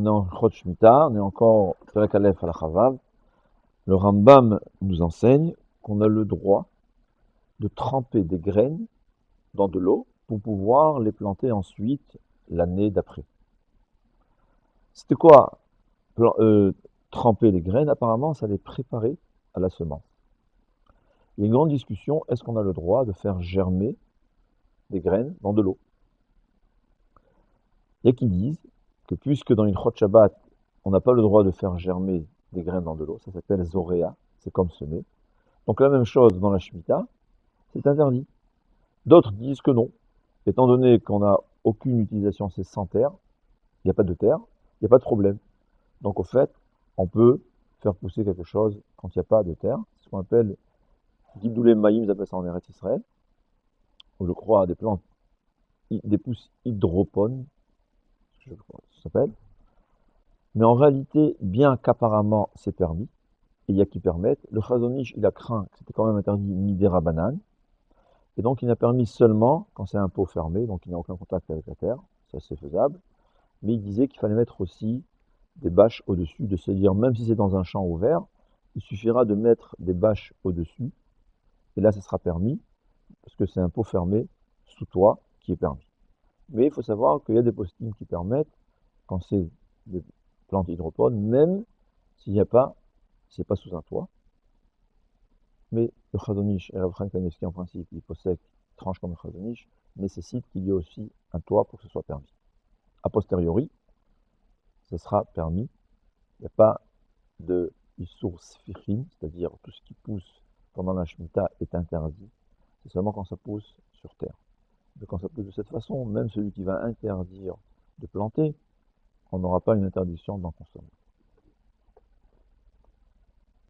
On est en Chot Shemitah, on est encore Perek Aleph à la Chavav. Le Rambam nous enseigne qu'on a le droit de tremper des graines dans de l'eau pour pouvoir les planter ensuite l'année d'après. C'était quoi tremper les graines? Apparemment, ça les préparer à la semence. Il y a une grande discussion, est-ce qu'on a le droit de faire germer des graines dans de l'eau? Il y a qui disent que puisque dans une Chot Shabbat, on n'a pas le droit de faire germer des graines dans de l'eau, ça s'appelle Zoréa, c'est comme semer. Donc la même chose dans la Shemitah, c'est interdit. D'autres disent que non, étant donné qu'on n'a aucune utilisation, c'est sans terre, il n'y a pas de terre, il n'y a pas de problème. Donc au fait, on peut faire pousser quelque chose quand il n'y a pas de terre, ce qu'on appelle Gidoulé Maïm, ils appellent ça en Eretz Israël, ou je crois des plantes, des pousses hydropones, je crois que ça s'appelle. Mais en réalité, bien qu'apparemment c'est permis, et il y a qui permettent, le Chazon Ish, il a craint que c'était quand même interdit Midera Banane, et donc il n'a permis seulement quand c'est un pot fermé, donc il n'y a aucun contact avec la terre, ça c'est faisable, mais il disait qu'il fallait mettre aussi des bâches au-dessus, de se dire, même si c'est dans un champ ouvert, il suffira de mettre des bâches au-dessus, et là ça sera permis, parce que c'est un pot fermé sous toit qui est permis. Mais il faut savoir qu'il y a des postines qui permettent, quand c'est des plantes hydropones, même s'il n'y a pas, c'est pas sous un toit, mais le Chazon Ish et Rav Chaim Kanievski en principe, l'hyposec, tranche comme le Chazon Ish, nécessite qu'il y ait aussi un toit pour que ce soit permis. A posteriori, ce sera permis, il n'y a pas de Issour Sfichim, c'est-à-dire tout ce qui pousse pendant la Shemitah est interdit, c'est seulement quand ça pousse sur terre. Mais quand ça pousse de cette façon, même celui qui va interdire de planter, on n'aura pas une interdiction d'en consommer.